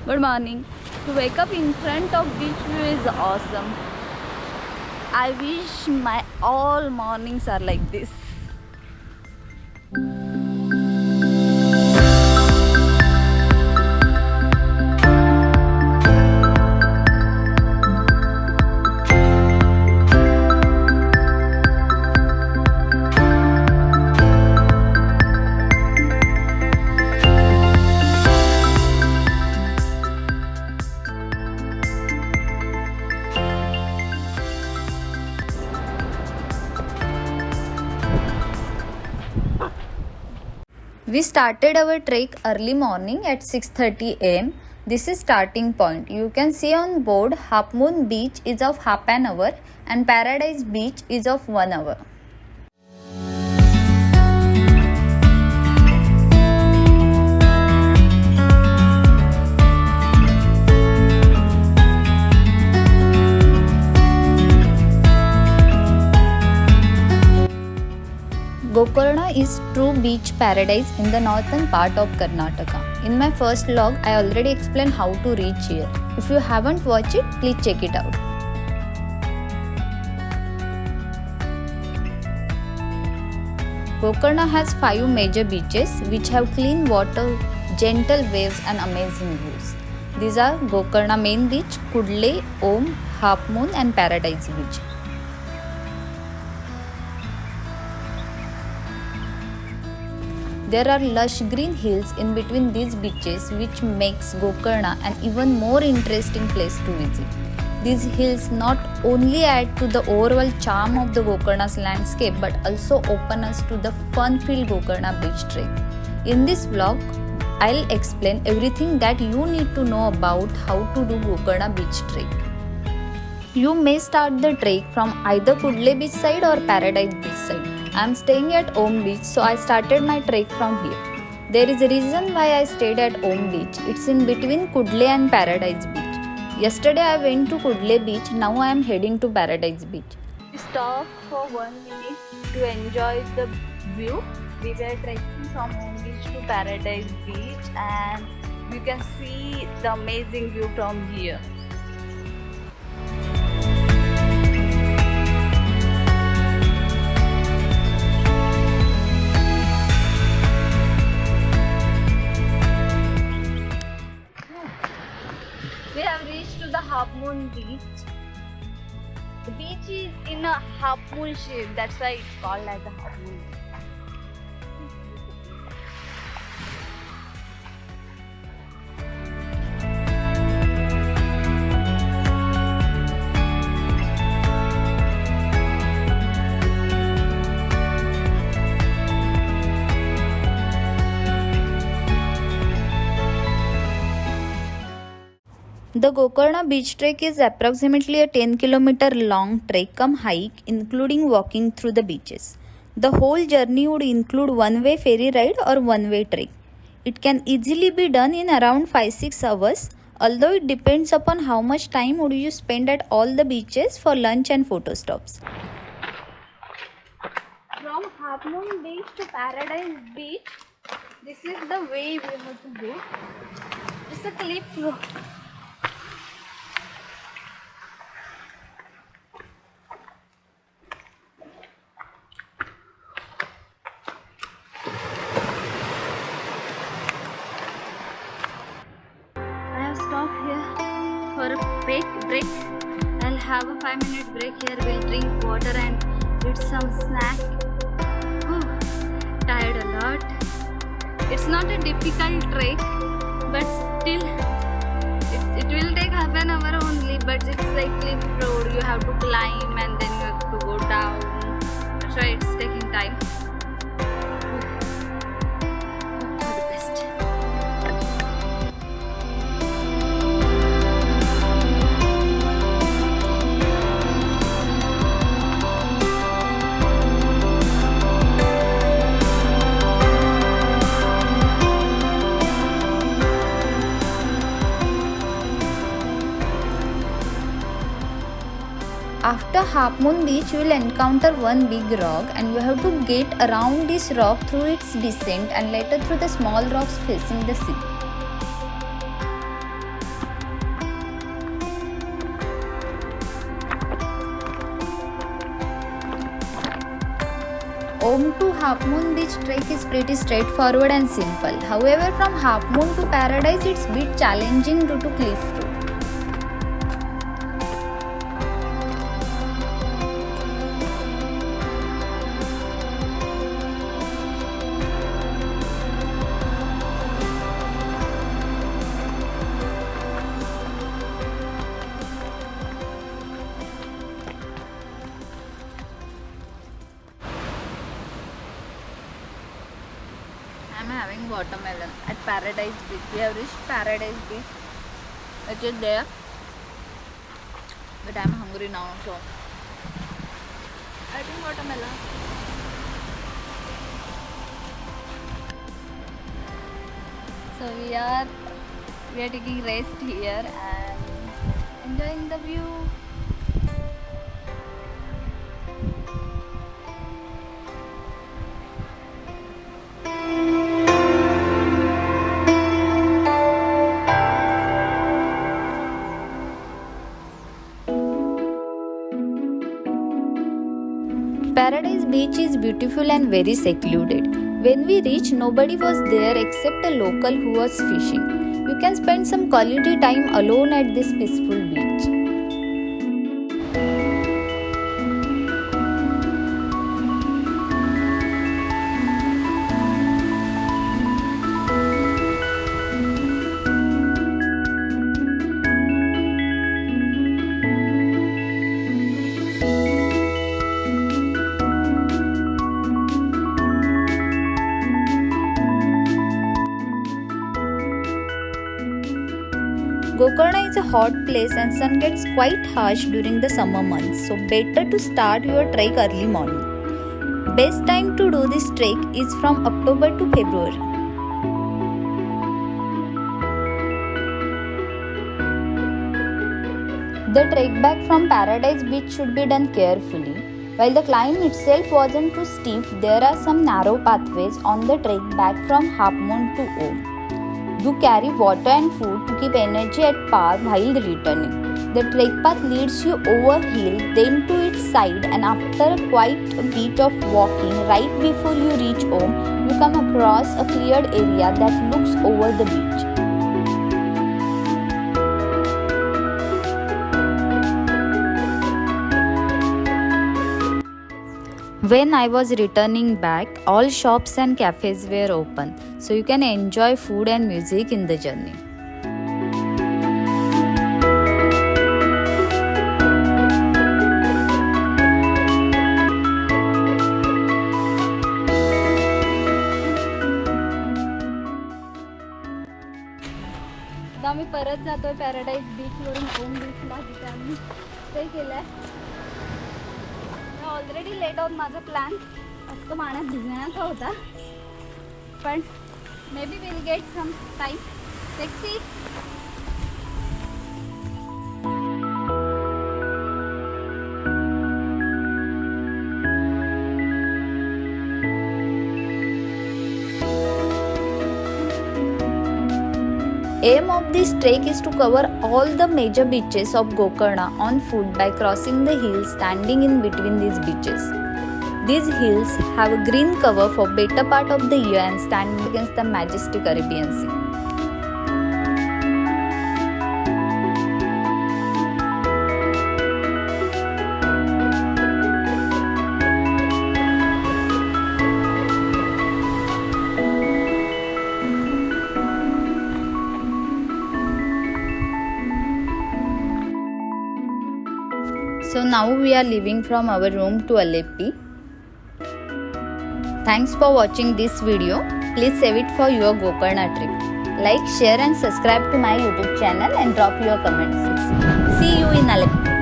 Good morning. To wake up in front of beach view is awesome. I wish my all mornings are like this. We started our trek early morning at 6:30 am. This is starting point. You can see on board Half Moon Beach is of half an hour and Paradise Beach is of 1 hour. Gokarna is true beach paradise in the northern part of Karnataka. In my first vlog, I already explained how to reach here. If you haven't watched it, please check it out. Gokarna has 5 major beaches which have clean water, gentle waves and amazing views. These are Gokarna Main Beach, Kudle, Om, Half Moon and Paradise Beach. There are lush green hills in between these beaches which makes Gokarna an even more interesting place to visit. These hills not only add to the overall charm of the Gokarna's landscape but also open us to the fun-filled Gokarna beach trek. In this vlog, I'll explain everything that you need to know about how to do Gokarna beach trek. You may start the trek from either Kudle beach side or Paradise beach side. I am staying at Om Beach, so I started my trek from here. There is a reason why I stayed at Om Beach. It's in between Kudle and Paradise Beach. Yesterday I went to Kudle Beach, now I am heading to Paradise Beach. We stopped for 1 minute to enjoy the view. We were trekking from Om Beach to Paradise Beach and you can see the amazing view from here. We have reached to the Half Moon Beach. The beach is in a half moon shape, that's why it's called as the Half Moon. The Gokarna beach trek is approximately a 10-kilometer long trek come hike including walking through the beaches. The whole journey would include one-way ferry ride or one-way trek. It can easily be done in around 5-6 hours, although it depends upon how much time would you spend at all the beaches for lunch and photo stops. From Half Moon Beach to Paradise Beach, this is the way we have to go. It's a cliff road. Stop here for a break. I'll have a 5-minute break here. We'll drink water and eat some snack. Tired a lot. It's not a difficult trek, but still it will take half an hour only, but it's like cliff road. You have to climb and then you have to go down. That's why it's taking time. After Half Moon Beach, you will encounter one big rock and you have to get around this rock through its descent and later through the small rocks facing the sea. Om to Half Moon Beach trek is pretty straightforward and simple. However, from Half Moon to Paradise it's a bit challenging due to cliff route. I'm having watermelon at Paradise Beach. We have reached Paradise Beach, which is there. But I'm hungry now, so I think watermelon. So we are taking rest here and enjoying the view. Paradise Beach is beautiful and very secluded. When we reached, nobody was there except a local who was fishing. You can spend some quality time alone at this peaceful beach. Gokarna is a hot place and sun gets quite harsh during the summer months, so better to start your trek early morning. Best time to do this trek is from October to February. The trek back from Paradise Beach should be done carefully. While the climb itself wasn't too steep, there are some narrow pathways on the trek back from Half Moon to Om. Do carry water and food to keep energy at par while returning. The trek path leads you over hill, then to its side, and after quite a bit of walking, right before you reach Om, you come across a cleared area that looks over the beach. When I was returning back, all shops and cafes were open, so you can enjoy food and music in the journey. आता आम्ही परत जातोय paradise बीचवरून ओम बीचला, जिथे आम्ही stay केलाय. Already late out. माझा plan फक्त पाण्यात भिजण्याचा होता, पण maybe will get some time. Let's see. Aim of this trek is to cover all the major beaches of Gokarna on foot by crossing the hills standing in between these beaches. These hills have a green cover for better part of the year and stand against the majestic Arabian Sea. So now we are leaving from our room to Alleppey. Thanks for watching this video. Please save it for your Gokarna trip. Like, share and subscribe to my YouTube channel and drop your comments. See you in Alleppey.